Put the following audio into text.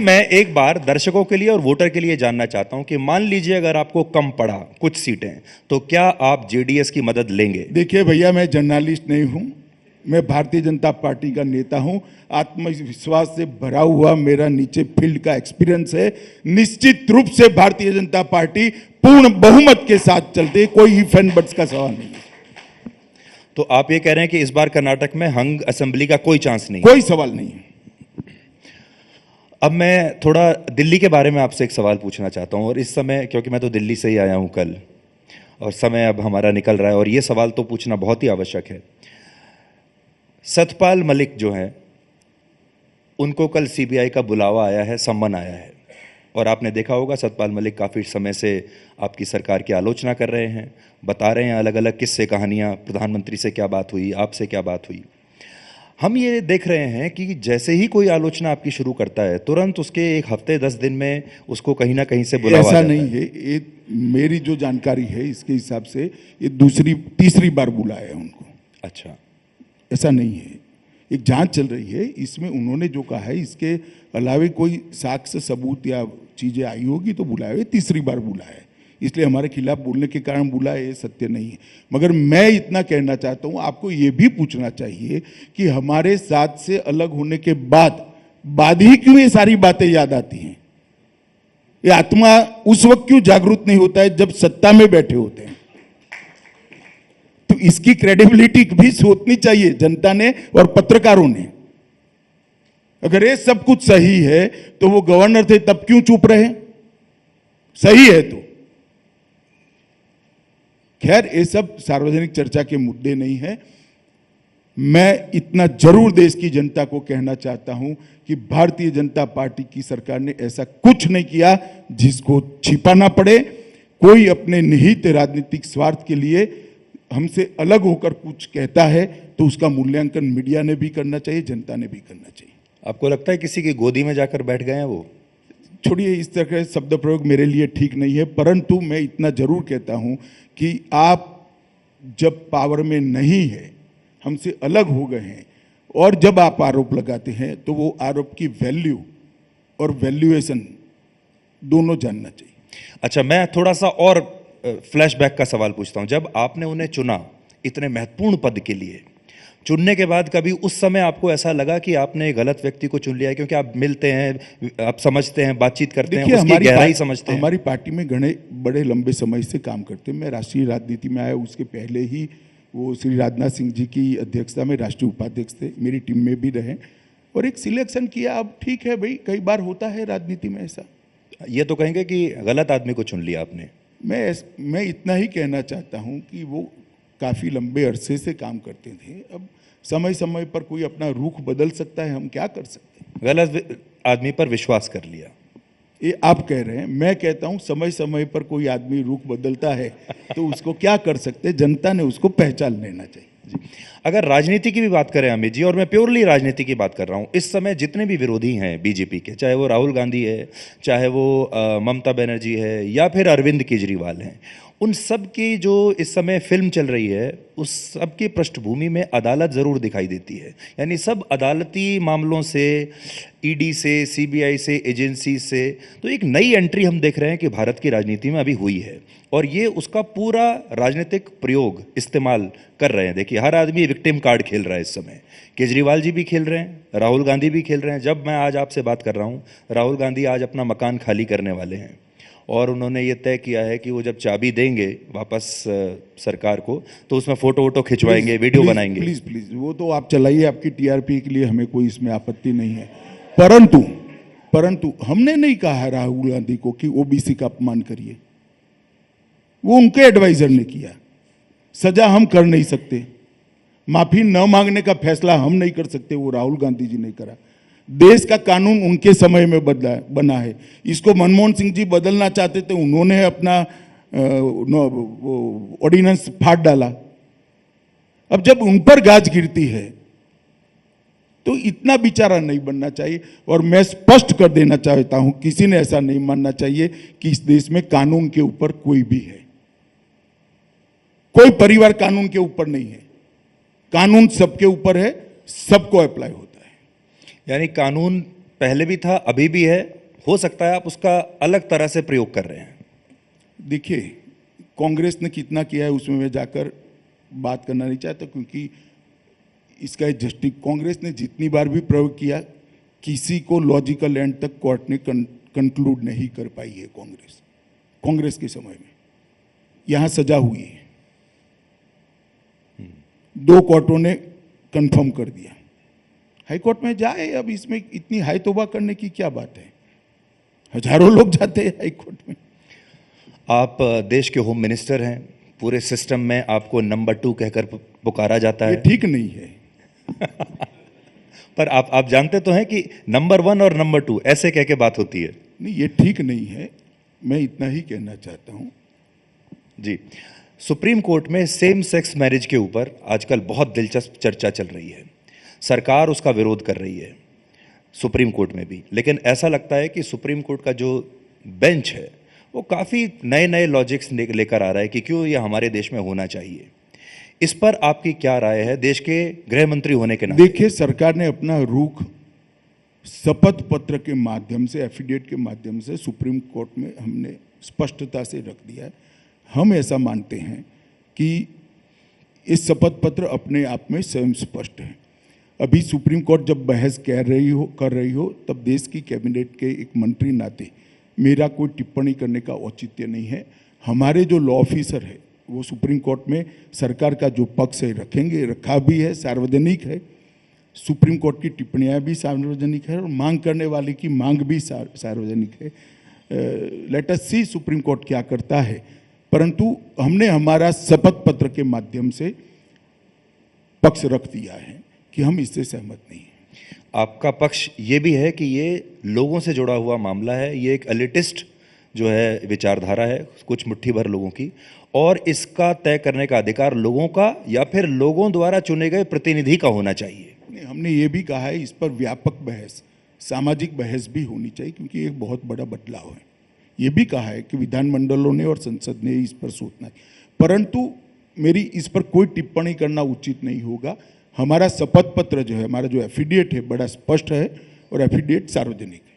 मैं एक बार दर्शकों के लिए और वोटर के लिए जानना चाहता हूं कि मान लीजिए अगर आपको कम पड़ा कुछ सीटें, तो क्या आप जेडीएस की मदद लेंगे? देखिए भैया, मैं जर्नलिस्ट नहीं हूं, मैं भारतीय जनता पार्टी का नेता हूं। आत्मविश्वास से भरा हुआ मेरा नीचे फील्ड का एक्सपीरियंस है। निश्चित रूप से भारतीय जनता पार्टी पूर्ण बहुमत के साथ चलती है, कोई इफ एंड बट्स का सवाल नहीं है। तो आप ये कह रहे हैं कि इस बार कर्नाटक में हंग असेंबली का कोई चांस नहीं? कोई सवाल नहीं है। अब मैं थोड़ा दिल्ली के बारे में आपसे एक सवाल पूछना चाहता हूं, और इस समय क्योंकि मैं तो दिल्ली से ही आया हूं कल, और समय अब हमारा निकल रहा है, और ये सवाल तो पूछना बहुत ही आवश्यक है। सतपाल मलिक जो हैं, उनको कल सीबीआई का बुलावा आया है, सम्मन आया है, और आपने देखा होगा सतपाल मलिक काफ़ी समय से आपकी सरकार की आलोचना कर रहे हैं, बता रहे हैं अलग अलग किस्से कहानियाँ, प्रधानमंत्री से क्या बात हुई, आपसे क्या बात हुई। हम ये देख रहे हैं कि जैसे ही कोई आलोचना आपकी शुरू करता है, तुरंत उसके एक हफ्ते 10 दिन में उसको कहीं ना कहीं से बुलावा ऐसा जाता नहीं है। ये मेरी जो जानकारी है इसके हिसाब से ये तीसरी बार बुलाया है उनको। अच्छा, ऐसा नहीं है, एक जांच चल रही है। इसमें उन्होंने जो कहा है, इसके अलावे कोई साक्ष्य सबूत या चीजें आई होगी तो बुलाया है। तीसरी बार बुलाया है, इसलिए हमारे खिलाफ बोलने के कारण बुलाया, ये सत्य नहीं है। मगर मैं इतना कहना चाहता हूं, आपको ये भी पूछना चाहिए कि हमारे साथ से अलग होने के बाद ही क्यों ये सारी बातें याद आती हैं? ये आत्मा उस वक्त क्यों जागरूक नहीं होता है जब सत्ता में बैठे होते हैं? तो इसकी क्रेडिबिलिटी भी सोचनी चाहिए जनता ने और पत्रकारों ने। अगर ये सब कुछ सही है तो वो गवर्नर थे, तब क्यों चुप रहे? सही है तो खैर, ये सब सार्वजनिक चर्चा के मुद्दे नहीं है। मैं इतना जरूर देश की जनता को कहना चाहता हूं कि भारतीय जनता पार्टी की सरकार ने ऐसा कुछ नहीं किया जिसको छिपाना पड़े। कोई अपने निहित राजनीतिक स्वार्थ के लिए हमसे अलग होकर कुछ कहता है तो उसका मूल्यांकन मीडिया ने भी करना चाहिए, जनता ने भी करना चाहिए। आपको लगता है किसी की गोदी में जाकर बैठ गए हैं वो? छोड़िए, इस तरह के शब्द प्रयोग मेरे लिए ठीक नहीं है, परंतु मैं इतना जरूर कहता हूं कि आप जब पावर में नहीं है, हमसे अलग हो गए हैं, और जब आप आरोप लगाते हैं तो वो आरोप की वैल्यू और वैल्यूएशन दोनों जानना चाहिए। अच्छा, मैं थोड़ा सा और फ्लैशबैक का सवाल पूछता हूं। जब आपने उन्हें चुना इतने महत्वपूर्ण पद के लिए, चुनने के बाद कभी उस समय आपको ऐसा लगा कि आपने गलत व्यक्ति को चुन लिया है? क्योंकि आप मिलते हैं, आप समझते हैं, बातचीत करते हैं, उसकी गहराई समझते हैं। हमारी पार्टी में घने बड़े लंबे समय से काम करते हैं। मैं राष्ट्रीय राजनीति में आया उसके पहले ही वो श्री राजनाथ सिंह जी की अध्यक्षता में राष्ट्रीय उपाध्यक्ष थे, मेरी टीम में भी रहे, और एक सिलेक्शन किया। अब ठीक है भाई, कई बार होता है राजनीति में ऐसा। ये तो कहेंगे कि गलत आदमी को चुन लिया आपने? मैं इतना ही कहना चाहता हूं कि वो काफ़ी लंबे अरसे से काम करते थे। अब समय समय पर कोई अपना रुख बदल सकता है, हम क्या कर सकते हैं? गलत आदमी पर विश्वास कर लिया, ये आप कह रहे हैं। मैं कहता हूं समय समय पर कोई आदमी रुख बदलता है तो उसको क्या कर सकते हैं, जनता ने उसको पहचान लेना चाहिए। जी। अगर राजनीति की भी बात करें अमित जी, और मैं प्योरली राजनीति की बात कर रहा हूं, इस समय जितने भी विरोधी हैं बीजेपी के, चाहे वो राहुल गांधी है, चाहे वो ममता बनर्जी है, या फिर अरविंद केजरीवाल हैं, उन सब की जो इस समय फिल्म चल रही है, उस सब की पृष्ठभूमि में अदालत ज़रूर दिखाई देती है। यानी सब अदालती मामलों से, ईडी से, सीबीआई से, एजेंसी से, तो एक नई एंट्री हम देख रहे हैं कि भारत की राजनीति में अभी हुई है, और ये उसका पूरा राजनीतिक प्रयोग इस्तेमाल कर रहे हैं। देखिए, हर आदमी विक्टिम कार्ड खेल रहा है इस समय। केजरीवाल जी भी खेल रहे हैं, राहुल गांधी भी खेल रहे हैं। जब मैं आज आपसे बात कर रहा हूँ, राहुल गांधी आज अपना मकान खाली करने वाले हैं, और उन्होंने ये तय किया है कि वो जब चाबी देंगे वापस सरकार को, तो उसमें फोटो वोटो खिंचवाएंगे, वीडियो बनाएंगे। प्लीज प्लीज, वो तो आप चलाइए, आपकी टीआरपी के लिए हमें कोई इसमें आपत्ति नहीं है। परंतु हमने नहीं कहा है राहुल गांधी को कि ओबीसी का अपमान करिए। वो उनके एडवाइजर ने किया। सजा हम कर नहीं सकते, माफी न मांगने का फैसला हम नहीं कर सकते, वो राहुल गांधी जी ने करा। देश का कानून उनके समय में बना है। इसको मनमोहन सिंह जी बदलना चाहते थे, उन्होंने अपना ऑर्डिनेंस फाड़ डाला। अब जब उन पर गाज गिरती है तो इतना बेचारा नहीं बनना चाहिए। और मैं स्पष्ट कर देना चाहता हूं, किसी ने ऐसा नहीं मानना चाहिए कि इस देश में कानून के ऊपर कोई भी है। कोई परिवार कानून के ऊपर नहीं है। कानून सबके ऊपर है, सबको अप्लाई होता है। यानी कानून पहले भी था, अभी भी है, हो सकता है आप उसका अलग तरह से प्रयोग कर रहे हैं। देखिए, कांग्रेस ने कितना किया है उसमें मैं जाकर बात करना नहीं चाहता, क्योंकि इसका कांग्रेस ने जितनी बार भी प्रयोग किया, किसी को लॉजिकल एंड तक कोर्ट ने कंक्लूड नहीं कर पाई है। कांग्रेस के समय में यहाँ सजा हुई है, 2 कोर्टों ने कंफर्म कर दिया। हाई कोर्ट में जाए, अब इसमें इतनी हाई तौबा करने की क्या बात है? हजारों लोग जाते हैं हाई कोर्ट में। आप देश के होम मिनिस्टर हैं, पूरे सिस्टम में आपको नंबर 2 कहकर पुकारा जाता ये है। ठीक नहीं है। पर आप जानते तो हैं कि नंबर 1 और नंबर 2 ऐसे कह के बात होती है। नहीं, ये ठीक नहीं है, मैं इतना ही कहना चाहता हूँ। जी, सुप्रीम कोर्ट में सेम सेक्स मैरिज के ऊपर आजकल बहुत दिलचस्प चर्चा चल रही है। सरकार उसका विरोध कर रही है सुप्रीम कोर्ट में भी, लेकिन ऐसा लगता है कि सुप्रीम कोर्ट का जो बेंच है वो काफ़ी नए नए लॉजिक्स लेकर आ रहा है कि क्यों ये हमारे देश में होना चाहिए। इस पर आपकी क्या राय है देश के गृह मंत्री होने के नाते? देखिए, सरकार ने अपना रुख शपथ पत्र के माध्यम से, एफिडेविट के माध्यम से सुप्रीम कोर्ट में हमने स्पष्टता से रख दिया है। हम ऐसा मानते हैं कि इस शपथ पत्र अपने आप में स्वयं स्पष्ट है। अभी सुप्रीम कोर्ट जब बहस कर रही हो तब देश की कैबिनेट के एक मंत्री नाते मेरा कोई टिप्पणी करने का औचित्य नहीं है। हमारे जो लॉ ऑफिसर है वो सुप्रीम कोर्ट में सरकार का जो पक्ष है रखेंगे, रखा भी है, सार्वजनिक है। सुप्रीम कोर्ट की टिप्पणियां भी सार्वजनिक है और मांग करने वाले की मांग भी सार्वजनिक है। लेट अस सी सुप्रीम कोर्ट क्या करता है, परंतु हमने हमारा शपथ पत्र के माध्यम से पक्ष रख दिया है कि हम इससे सहमत नहीं हैं। आपका पक्ष ये भी है कि ये लोगों से जुड़ा हुआ मामला है, ये एक एलिटिस्ट जो है विचारधारा है कुछ मुट्ठी भर लोगों की, और इसका तय करने का अधिकार लोगों का या फिर लोगों द्वारा चुने गए प्रतिनिधि का होना चाहिए। नहीं, हमने ये भी कहा है इस पर व्यापक बहस, सामाजिक बहस भी होनी चाहिए, क्योंकि एक बहुत बड़ा बदलाव है। ये भी कहा है कि विधानमंडलों ने और संसद ने इस पर सोचना है, परंतु मेरी इस पर कोई टिप्पणी करना उचित नहीं होगा। हमारा शपथ पत्र जो है, हमारा जो एफिडेविट है, बड़ा स्पष्ट है और एफिडेविट सार्वजनिक है।